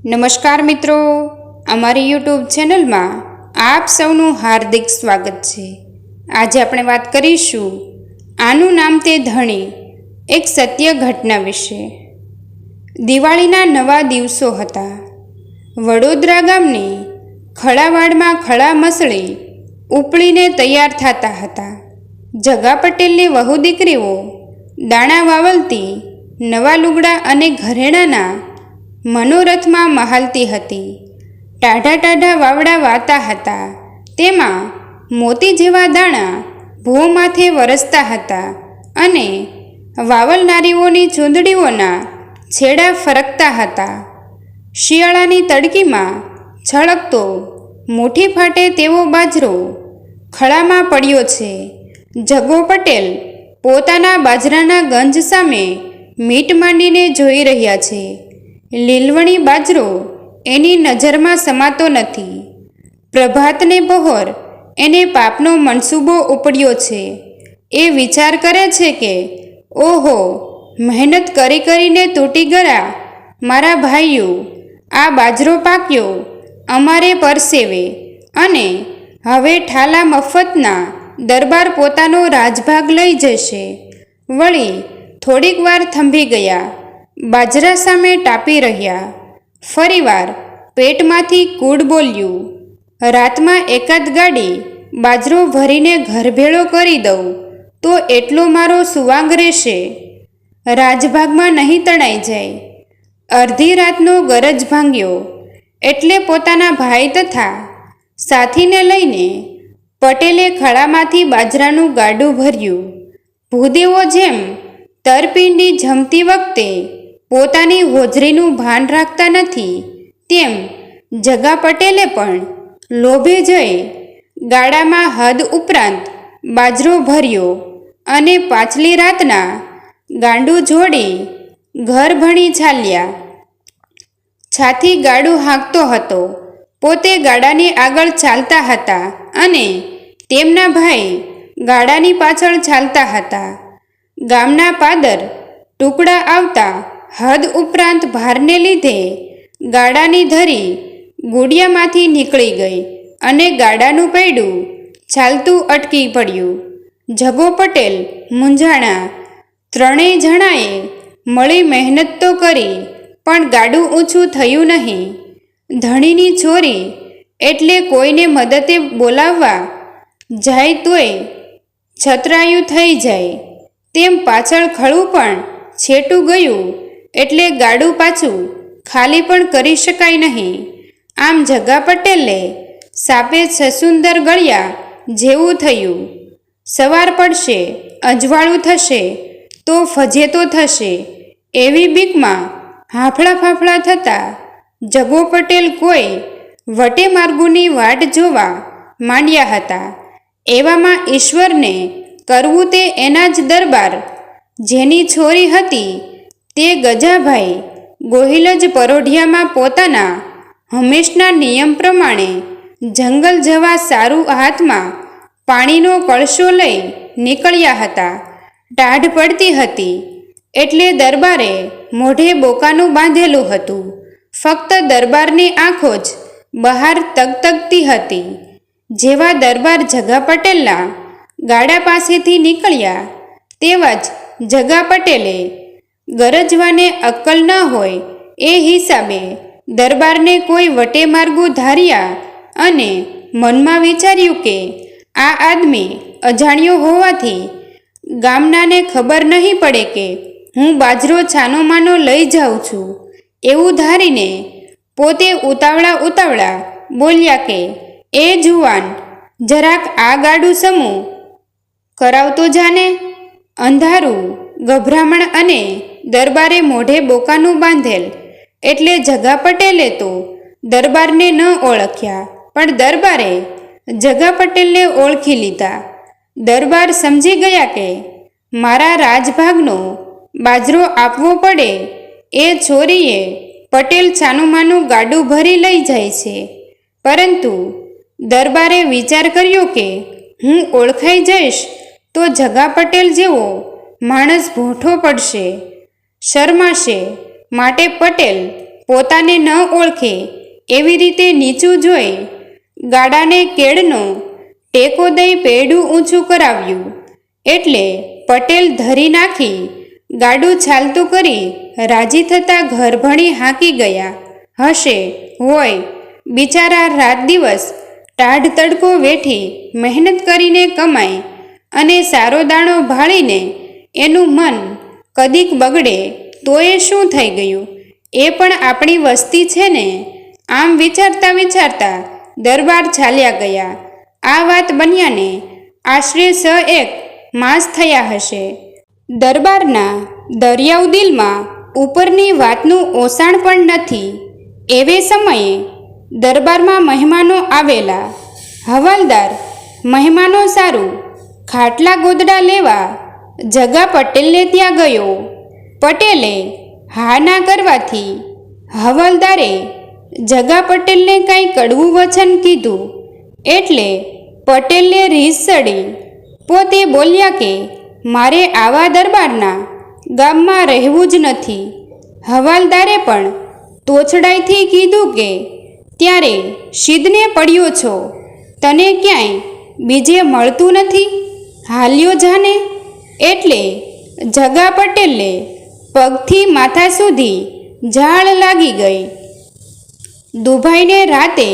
નમસ્કાર મિત્રો, અમારી યુટ્યુબ ચેનલમાં આપ સૌનું હાર્દિક સ્વાગત છે। આજે આપણે વાત કરીશું આનું નામ તે ધણી, એક સત્ય ઘટના વિશે। દિવાળીના નવા દિવસો હતા। વડોદરા ગામની ખળાવાડમાં ખળા મસળી ઉપડીને તૈયાર થતા હતા। જગા પટેલની વહુ દીકરીઓ દાણા વાવલતી, નવા લુગડા અને ઘરેણાના મનોરથમાં મહાલતી હતી। ટાઢા ટાઢા વાવડા વાતા હતા, તેમાં મોતી જેવા દાણા ભો માથે વરસતા હતા અને વાવલનારીઓની ચૂંદડીઓના છેડા ફરકતા હતા। શિયાળાની તડકીમાં છળકતો મુઠ્ઠી ફાટે તેવો બાજરો ખળામાં પડ્યો છે। જગો પટેલ પોતાના બાજરાના ગંજ સામે મીટ માંડીને જોઈ રહ્યા છે। લીલવણી બાજરો એની નજરમાં સમાતો નથી। પ્રભાતને પહોર એને પાપનો મનસૂબો ઉપડ્યો છે। એ વિચાર કરે છે કે ઓહો, મહેનત કરી કરીને તૂટી ગયા મારા ભાઈઓ, આ બાજરો પાક્યો અમારે પરસેવે અને હવે ઠાલા મફતના દરબાર પોતાનો રાજભાગ લઈ જશે। વળી થોડીક વાર થંભી ગયા, બાજરા સામે ટાપી રહ્યા। ફરીવાર પેટમાંથી કૂડ બોલ્યું, રાતમાં એકાદ ગાડી બાજરો ભરીને ઘર ભેળો કરી દઉં તો એટલો મારો સુવાંગ રહેશે, રાજભાગમાં નહીં તણાઈ જાય। અડધી રાતનો ગરજ ભાંગ્યો એટલે પોતાના ભાઈ તથા સાથીને લઈને પટેલે ખળામાંથી બાજરાનું ગાડું ભર્યું। ભૂદેવો જેમ તરપિંડી જમતી વખતે પોતાની હોજરીનું ભાન રાખતા નથી, તેમ જગા પટેલે પણ લોભે જઈ ગાડામાં હદ ઉપરાંત બાજરો ભર્યો અને પાછલી રાતના ગાંડું જોડી ઘર ભણી ચાલ્યા। છાથી ગાડું હાંકતો હતો, પોતે ગાડાની આગળ ચાલતા હતા અને તેમના ભાઈ ગાડાની પાછળ ચાલતા હતા। ગામના પાદર ટુકડા આવતા હદ ઉપરાંત ભારને લીધે ગાડાની ધરી ગુડિયામાંથી નીકળી ગઈ અને ગાડાનું પૈડું ચાલતું અટકી પડ્યું। જગો પટેલ મૂંઝાણા। ત્રણેય જણાએ મળી મહેનત તો કરી, પણ ગાડું ઊંચું થયું નહીં। ધણીની ચોરી એટલે કોઈને મદદે બોલાવવા જાય તોય છતરાયું થઈ જાય, તેમ પાછળ ખળું પણ છેટું ગયું એટલે ગાડું પાછું ખાલી પણ કરી શકાય નહીં। આમ જગા પટેલે સાપે છસુંદર ગળ્યા જેવું થયું। સવાર પડશે, અજવાળું થશે તો ફજેતો થશે એવી બીકમાં હાંફળા ફાંફળા થતાં જગો પટેલ કોઈ વટે માર્ગોની વાટ જોવા માંડ્યા હતા। એવામાં ઈશ્વરને કરવું તે એના જ દરબાર, જેની છોરી હતી તે ગજાભાઈ ગોહિલ જ પરોઢિયામાં પોતાના હંમેશના નિયમ પ્રમાણે જંગલ જવા સારું હાથમાં પાણીનો કળશો લઈ નીકળ્યા હતા। ટાઢ પડતી હતી એટલે દરબારે મોઢે બોકાનું બાંધેલું હતું। ફક્ત દરબારની આંખો જ બહાર તગતગતી હતી। જેવા દરબાર જગા પટેલના ગાડા પાસેથી નીકળ્યા તેવા જ જગા પટેલે ગરજવાને અક્કલ ન હોય એ હિસાબે દરબારને કોઈ વટે માર્ગું ધાર્યા અને મનમાં વિચાર્યું કે આ આદમી અજાણ્યો હોવાથી ગામનાને ખબર નહીં પડે કે હું બાજરો છાનો માનો લઈ જાઉં છું, એવું ધારીને પોતે ઉતાવળા બોલ્યા કે એ જુવાન, જરાક આ ગાડું સમૂહ કરાવતો જાને। અંધારું, ગભરામણ અને દરબારે મોઢે બોકાનું બાંધેલ એટલે જગા પટેલે તો દરબારને ન ઓળખ્યા, પણ દરબારે જગા પટેલને ઓળખી લીધા। દરબાર સમજી ગયા કે મારા રાજભાગનો બાજરો આપવો પડે એ છોરીએ પટેલ છાનુંમાનું ગાડું ભરી લઈ જાય છે, પરંતુ દરબારે વિચાર કર્યો કે હું ઓળખાઈ જઈશ તો જગા પટેલ જેવો માણસ ભૂંઠો પડશે, શરમાશે, માટે પટેલ પોતાને ન ઓળખે એવી રીતે નીચું જોઈ ગાડાને કેળનો ટેકો દઈ પૈડું ઊંચું કરાવ્યું. એટલે પટેલ ધરી નાખી ગાડું ચાલતું કરી રાજી થતાં ઘર ભણી હાંકી ગયા હશે. હોય બિચારા રાત દિવસ ટાઢ તડકો વેઠી મહેનત કરીને કમાય અને સારો દાણો ભાળીને એનું મન કદીક બગડે તો એ શું થઈ ગયું, એ પણ આપણી વસ્તી છે ને. આમ વિચારતા વિચારતા દરબાર ચાલ્યા ગયા. આ વાત બન્યાને આશરે 1 માસ થયા હશે. દરબારના દરિયાઉ દિલમાં ઉપરની વાતનું ઓસાણ પણ નથી. એવે સમયે દરબારમાં મહેમાનો આવેલા. હવાલદાર મહેમાનો સારું ખાટલા ગોદડા લેવા જગા પટેલને ત્યાં ગયો. પટેલે હા ના કરવાથી હવાલદારે જગા પટેલને કાંઈ કડવું વચન કીધું. એટલે પટેલને રીસ ચડી. પોતે બોલ્યા કે મારે આવા દરબારના ગામમાં રહેવું જ નથી. હવાલદારે પણ તોછડાઈથી કીધું કે ત્યારે સિદ્ધને પડ્યો છો, તને ક્યાંય બીજે મળતું નથી, હાલ્યો જાને. એટલે જગા પટેલને પગથી માથા સુધી ઝાળ લાગી ગઈ. દુભાઈને રાતે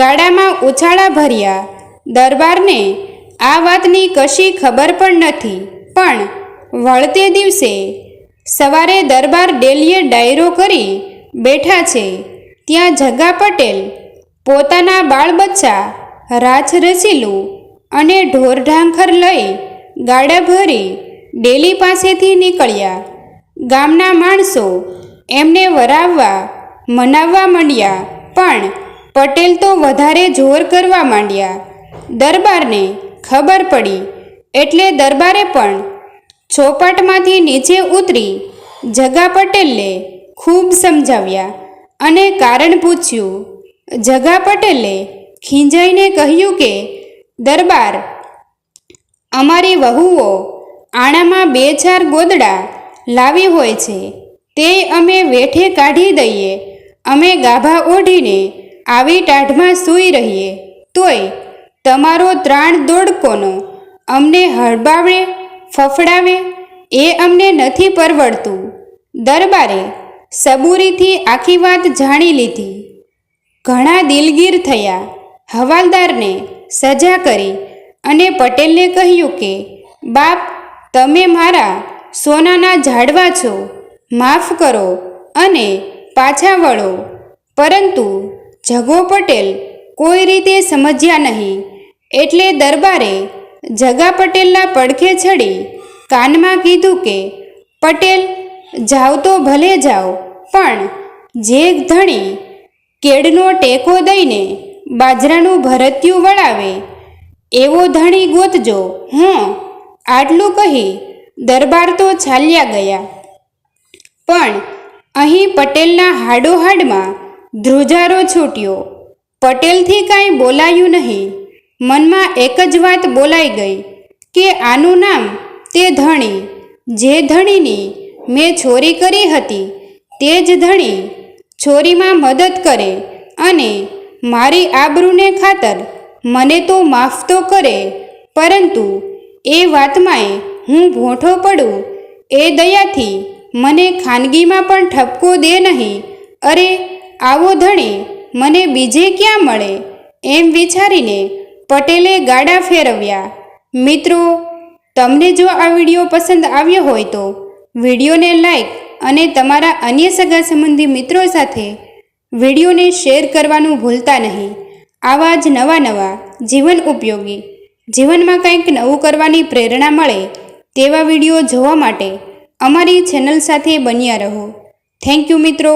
ગાડામાં ઉછાળા ભર્યા. દરબારને આ વાતની કશી ખબર પણ નથી. પણ વળતે દિવસે સવારે દરબાર ડેલીએ ડાયરો કરી બેઠા છે. ત્યાં જગા પટેલ પોતાના બાળ બચ્ચા રાછ રસીલું અને ઢોરઢાંખર લઈ ગાડા ભરી ડેલી પાસેથી નીકળ્યા. ગામના માણસો એમને વરાવવા મનાવવા માંડ્યા. પણ પટેલ તો વધારે જોર કરવા માંડ્યા. દરબારને ખબર પડી એટલે દરબારે પણ ચોપાટમાંથી નીચે ઉતરી જગા પટેલને ખૂબ સમજાવ્યા અને કારણ પૂછ્યું. જગા પટેલે ખીંજાઈને કહ્યું કે દરબાર, અમારી વહુઓ આણામાં 2-4 ગોદડા લાવી હોય છે, તે અમે વેઠે કાઢી દઈએ. અમે ગાભા ઓઢીને આવી ટાઢમાં સૂઈ રહીએ તોય તમારો ત્રાણ દોડકોનો અમને હળબાવે ફફડાવે એ અમને નથી પરવડતું. દરબારે સબૂરીથી આખી વાત જાણી લીધી. ઘણા દિલગીર થયા. હવાલદારને સજા કરી અને પટેલને કહ્યું કે બાપ, તમે મારા સોનાના ઝાડવા છો, માફ કરો અને પાછા વળો. પરંતુ જગો પટેલ કોઈ રીતે સમજ્યા નહીં. એટલે દરબારે જગા પટેલના પડખે ચડી કાનમાં કીધું કે પટેલ, જાઓ તો ભલે જાઓ, પણ જે ધણી કેળનો ટેકો દઈને બાજરાનું ભરતિયું વળાવે એવો ધણી ગોતજો. આટલું કહી દરબાર તો ચાલ્યા ગયા. પણ અહીં પટેલના હાડોહાડમાં ધ્રુજારો છૂટ્યો. પટેલથી કાંઈ બોલાયું નહીં. મનમાં એક જ વાત બોલાઈ ગઈ કે આનું નામ તે ધણી, જે ધણીની મેં ચોરી કરી હતી તે જ ધણી ચોરીમાં મદદ કરે અને મારી આબરૂને ખાતર મને તો માફ તો કરે, પરંતુ એ વાતમાંય હું ભોંઠો પડું એ દયાથી મને ખાનગીમાં પણ ઠપકો દે નહીં. અરે, આવો ધણી મને બીજે ક્યાં મળે? એમ વિચારીને પટેલે ગાડા ફેરવ્યા. મિત્રો, તમને જો આ વિડીયો પસંદ આવ્યો હોય તો વિડીયોને લાઈક અને તમારા અન્ય સગા સંબંધી મિત્રો સાથે વિડીયોને શેર કરવાનું ભૂલતા નહીં. આવા જ નવા જીવન ઉપયોગી, જીવનમાં કંઈક નવું કરવાની પ્રેરણા મળે તેવા વિડીયો જોવા માટે અમારી ચેનલ સાથે બન્યા રહો. થેન્ક યુ મિત્રો.